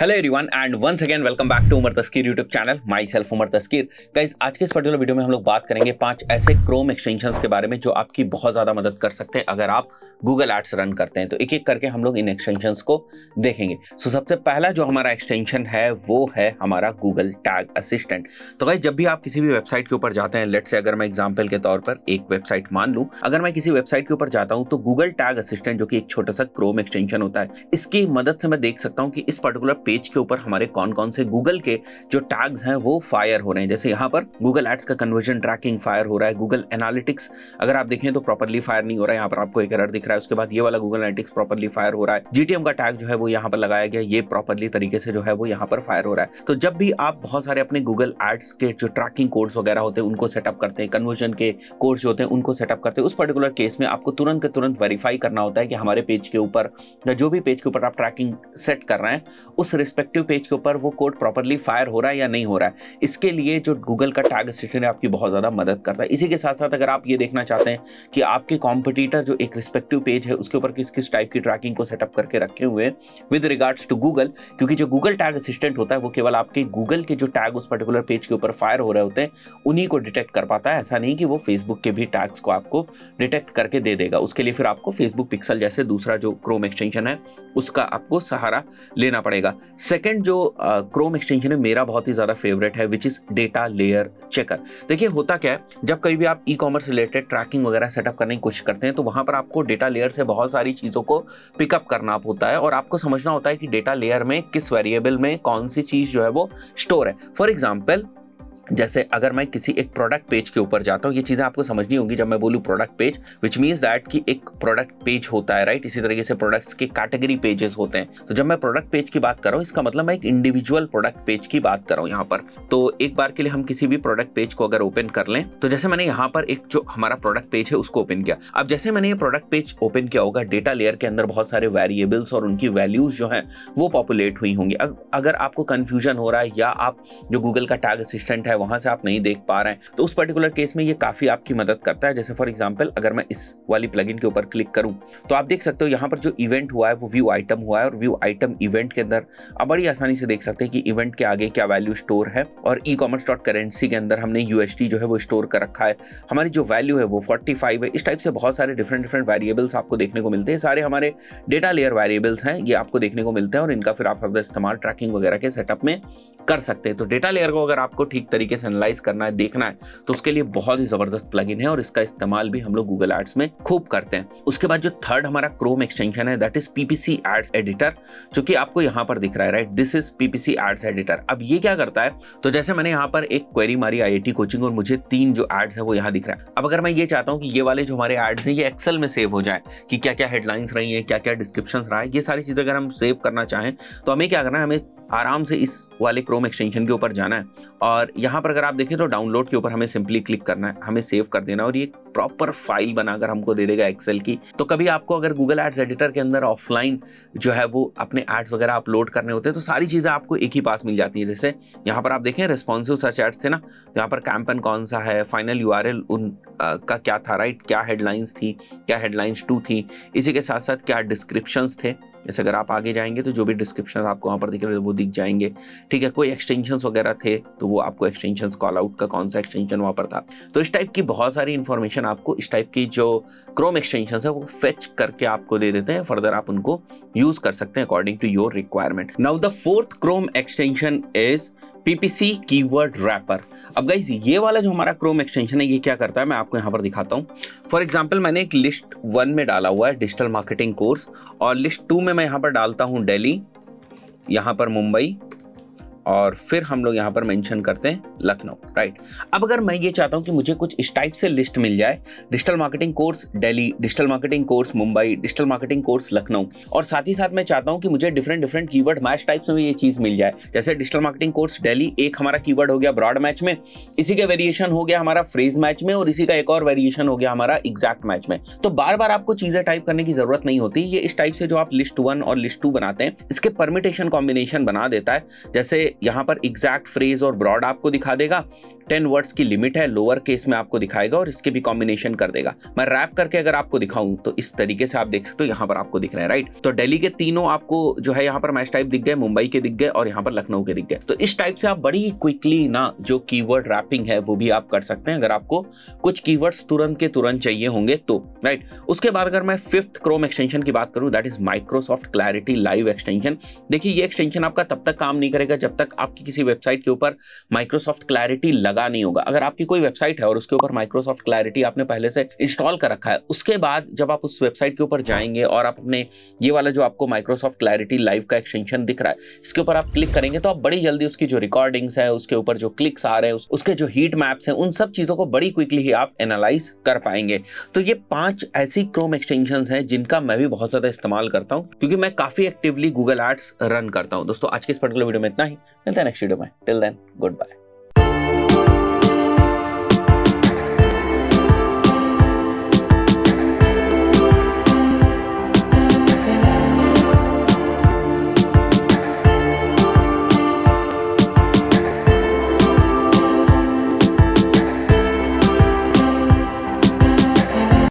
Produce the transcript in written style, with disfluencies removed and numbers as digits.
Hello everyone and once again welcome back to Umar Taskeer YouTube channel myself Umar Taskeer. Guys, आज के इस particular video में हम लोग बात करेंगे 5 ऐसे क्रोम एक्सटेंशंस के बारे में जो आपकी बहुत ज़्यादा मदद कर सकते हैं अगर आप गूगल एड्स रन करते हैं। तो एक एक करके हम लोग इन एक्सटेंशंस को देखेंगे। सबसे पहला जो हमारा एक्सटेंशन है वो है हमारा गूगल टैग असिस्टेंट। तो गाइस, जब भी आप किसी भी वेबसाइट के ऊपर जाते हैं, लेट्स से अगर मैं एग्जाम्पल के तौर पर एक वेबसाइट मान लूँ, अगर मैं किसी वेबसाइट के ऊपर जाता हूँ तो गूगल टैग असिस्टेंट जो कि एक छोटा सा क्रोम एक्सटेंशन होता है, इसकी मदद से मैं देख सकता हूँ कि इस पर्टिकुलर पेज के ऊपर हमारे कौन कौन से गूगल के जो टैग्स हैं वो फायर हो रहे हैं। जैसे यहाँ पर गूगल एड्स का कन्वर्जन ट्रैकिंग फायर हो रहा है, गूगल एनालिटिक्स अगर आप देखें तो प्रॉपर्ली फायर नहीं हो रहा है, यहाँ पर आपको एक एरर दिख रहा है। उसके बाद ये वाला गूगल एनालिटिक्स प्रॉपर्ली फायर हो रहा है, जीटीएम का टैग जो है वो यहाँ पर लगाया गया, ये प्रॉपर्ली तरीके से जो है वो यहाँ पर फायर हो रहा है। तो जब भी आप बहुत सारे अपने गूगल एड्स के जो ट्रैकिंग कोड्स वगैरह होते हैं उनको सेटअप करते हैं, कन्वर्जन के कोड्स जो होते हैं उनको सेटअप करते हैं, उस पर्टिकुलर केस में आपको तुरंत के तुरंत वेरीफाई करना होता है कि हमारे पेज के ऊपर या जो भी पेज के ऊपर आप ट्रैकिंग सेट कर रहे हैं उस रिस्पेक्टिव पेज के ऊपर वो कोड प्रॉपर्ली फायर हो रहा है या नहीं हो रहा है। इसके लिए जो गूगल का टैग असिस्टेंट है आपकी बहुत ज्यादा मदद करता है। इसी के साथ साथ अगर आप ये देखना चाहते हैं कि आपके कॉम्पिटिटर जो एक रिस्पेक्टिव पेज है उसके ऊपर किस किस टाइप की ट्रैकिंग को सेटअप करके रखे हुए हैं विद रिगार्ड्स टू गूगल, क्योंकि जो गूगल टैग असिस्टेंट होता है वो केवल आपके गूगल के जो टैग उस पर्टिकुलर पेज के ऊपर फायर हो रहे होते हैं उन्हीं को डिटेक्ट कर पाता है। ऐसा नहीं कि वो फेसबुक के भी टैग्स को आपको डिटेक्ट करके दे देगा। उसके लिए फिर आपको फेसबुक पिक्सल जैसे दूसरा जो क्रोम एक्सटेंशन है उसका आपको सहारा लेना पड़ेगा। सेकंड जो क्रोम एक्सटेंशन है मेरा बहुत ही ज्यादा फेवरेट है, which is data layer checker. देखिए होता क्या है, जब कभी भी आप ई कॉमर्स रिलेटेड ट्रैकिंग वगैरह सेटअप करने की कोशिश करते हैं तो वहां पर आपको डेटा लेयर से बहुत सारी चीजों को पिकअप करना होता है और आपको समझना होता है कि डेटा लेयर में किस वेरिएबल में कौन सी चीज जो है वो स्टोर है। फॉर एग्जाम्पल, जैसे अगर मैं किसी एक प्रोडक्ट पेज के ऊपर जाता हूँ, ये चीजें आपको समझनी होंगी जब मैं बोलूँ product page, which means that कि एक प्रोडक्ट पेज होता है, राइट। इसी तरीके से प्रोडक्ट्स के कैटेगरी पेजेस होते हैं। तो जब मैं प्रोडक्ट पेज की बात कर रहा हूँ इसका मतलब मैं एक इंडिविजुअल प्रोडक्ट पेज की बात कर रहा हूँ यहाँ पर। तो एक बार के लिए हम किसी भी प्रोडक्ट पेज को अगर ओपन कर लें, तो जैसे मैंने यहाँ पर एक जो हमारा प्रोडक्ट पेज है उसको ओपन किया। अब जैसे मैंने ये प्रोडक्ट पेज ओपन किया होगा, डेटा लेयर के अंदर बहुत सारे वेरिएबल्स और उनकी वैल्यूज जो है वो पॉपुलेट हुई होंगी। अगर आपको कंफ्यूजन हो रहा है या आप जो गूगल का टैग असिस्टेंट है वहां से आप नहीं देख पा रहे हैं तो उस पर्टिकुलर केस में ये काफी आपकी मदद करता है। जैसे फॉर एग्जांपल, अगर मैं इस वाली प्लगइन के ऊपर क्लिक करूं तो आप देख सकते हो यहाँ पर जो इवेंट हुआ है वो व्यू आइटम हुआ है और व्यू आइटम इवेंट के अंदर आप बड़ी आसानी से देख सकते हैं कि इवेंट के आगे क्या वैल्यू स्टोर है और e-commerce.currency के अंदर हमने USD जो है वो स्टोर कर रखा है, हमारी जो वैल्यू है वो 45 है। इस टाइप से बहुत सारे डिफरेंट वेरिएबल्स आपको देखने को मिलते हैं। सारे हमारे डेटा लेयर वेरिएबल्स हैं, ये आपको देखने को मिलते हैं और इनका फिर आप फर्दर इस्तेमाल ट्रैकिंग वगैरह के सेटअप में कर सकते हैं। तो डेटा लेयर को अगर आपको ठीक तरीके से एनालाइज करना है, देखना है, तो उसके लिए बहुत ही जबरदस्त प्लगइन है और इसका इस्तेमाल भी हम लोग गूगल एड्स में खूब करते हैं। उसके बाद जो थर्ड हमारा क्रोम एक्सटेंशन है that is PPC ads editor, जो कि आपको यहाँ पर दिख रहा है, right. This is PPC ads editor. अब ये क्या करता है, तो जैसे मैंने यहाँ पर एक क्वेरी मारी IIT कोचिंग और मुझे 3 जो एड्स है वो यहाँ दिख रहा है। अब अगर मैं ये चाहता हूँ कि ये वाले जो हमारे एड्स हैं ये एक्सेल में सेव हो जाए कि क्या क्या हेडलाइंस रही है, क्या क्या डिस्क्रिप्शन रहा है, ये सारी चीजें अगर हम सेव करना चाहें तो हमें क्या करना है, हमें आराम से इस वाले क्रोम एक्सटेंशन के ऊपर जाना है और यहाँ पर अगर आप देखें तो डाउनलोड के ऊपर हमें सिंपली क्लिक करना है, हमें सेव कर देना और ये प्रॉपर फाइल बनाकर हमको दे देगा एक्सेल की। तो कभी आपको अगर गूगल एड्स एडिटर के अंदर ऑफलाइन जो है वो अपने एड्स वगैरह अपलोड करने होते हैं तो सारी चीजें आपको एक ही पास मिल जाती है। जैसे यहाँ पर आप देखें रेस्पॉन्सिव सर्च एड्स थे ना, यहाँ पर कैंपेन कौन सा है, फाइनल URL उन का क्या था, राइट, क्या हेडलाइंस थी, क्या हेडलाइंस 2 थी, इसी के साथ साथ क्या डिस्क्रिप्शंस थे। जैसे अगर आप आगे जाएंगे तो जो भी डिस्क्रिप्शन आपको वहाँ पर दिख रहे हैं वो दिख जाएंगे, ठीक है। कोई एक्सटेंशंस वगैरह थे तो वो आपको एक्सटेंशंस कॉल आउट का कौन सा एक्सटेंशन वहाँ पर था। तो इस टाइप की बहुत सारी इंफॉर्मेशन आपको इस टाइप की जो क्रोम एक्सटेंशंस है वो फेच करके आपको दे देते हैं। फर्दर आप उनको यूज कर सकते हैं according to your requirement. Now the fourth Chrome extension is PPC keyword wrapper. अब गाइस, ये वाला जो हमारा क्रोम एक्सटेंशन है ये क्या करता है मैं आपको यहाँ पर दिखाता हूँ। फॉर एग्जांपल, मैंने एक लिस्ट 1 में डाला हुआ है डिजिटल मार्केटिंग कोर्स और लिस्ट 2 में मैं यहाँ पर डालता हूँ दिल्ली, यहाँ पर मुंबई और फिर हम लोग यहाँ पर मेंशन करते हैं लखनऊ, राइट। अब अगर मैं ये चाहता हूँ कि मुझे कुछ इस टाइप से लिस्ट मिल जाए, digital marketing course Delhi, digital marketing course Mumbai, digital marketing course Lucknow, और साथ ही साथ मैं चाहता हूँ कि मुझे डिफरेंट कीवर्ड मैच टाइप्स में ये चीज मिल जाए। जैसे डिजिटल मार्केटिंग कोर्स दिल्ली एक हमारा कीवर्ड हो गया ब्रॉड मैच में, इसी का वेरिएशन हो गया हमारा फ्रेज मैच में और इसी का एक और वेरिएशन हो गया हमारा एग्जैक्ट मैच में। तो बार बार आपको चीजें टाइप करने की जरूरत नहीं होती। ये इस टाइप से जो आप लिस्ट 1 और लिस्ट 2 बनाते हैं इसके परमिटेशन कॉम्बिनेशन बना देता है। जैसे यहाँ पर एग्जैक्ट फ्रेज और ब्रॉड आपको दिखा देगा, 10 वर्ड्स की लिमिट है, लोअर केस में आपको दिखाएगा और इसके भी कॉम्बिनेशन कर देगा। मैं रैप करके अगर आपको दिखाऊं तो इस तरीके से आप देख सकते हो, यहाँ पर आपको दिख रहे हैं, राइट। तो दिल्ली के तीनों आपको जो है यहाँ पर मैच टाइप दिख गए, मुंबई के दिख गए और यहाँ पर लखनऊ के दिख गए। तो इस टाइप से आप बड़ी क्विकली ना जो कीवर्ड रैपिंग है वो भी आप कर सकते हैं, अगर आपको कुछ कीवर्ड्स तुरंत के तुरंत चाहिए होंगे तो, राइट। उसके बाद अगर मैं 5th क्रोम एक्सटेंशन की बात करूं, that is Microsoft clarity live extension. देखिए ये एक्सटेंशन आपका तब तक काम नहीं करेगा जब तक आपकी किसी वेबसाइट के ऊपर माइक्रोसॉफ्ट क्लैरिटी लगा नहीं होगा। अगर आपकी कोई वेबसाइट है और उसके ऊपर माइक्रोसॉफ्ट क्लैरिटी आपने पहले से इंस्टॉल कर रखा है, उसके बाद जब आप उस वेबसाइट के ऊपर जाएंगे और आप अपने ये वाला जो आपको माइक्रोसॉफ्ट क्लैरिटी लाइव का एक्सटेंशन दिख रहा है, इसके ऊपर आप क्लिक करेंगे तो आप बड़ी जल्दी उसकी जो रिकॉर्डिंग्स है, उसके ऊपर जो क्लिक्स आ रहे हैं, उसके जो हीट मैप्स हैं, उन सब चीजों को बड़ी क्विकली ही आप एनालाइज कर पाएंगे। तो ये 5 ऐसी क्रोम एक्सटेंशंस हैं जिनका मैं भी बहुत ज्यादा इस्तेमाल करता हूं, क्योंकि मैं काफी एक्टिवली गूगल एड्स रन करता हूं। दोस्तों आज के इस पर्टिकुलर वीडियो में इतना ही, मिलते हैं नेक्स्ट वीडियो में। Till then good bye.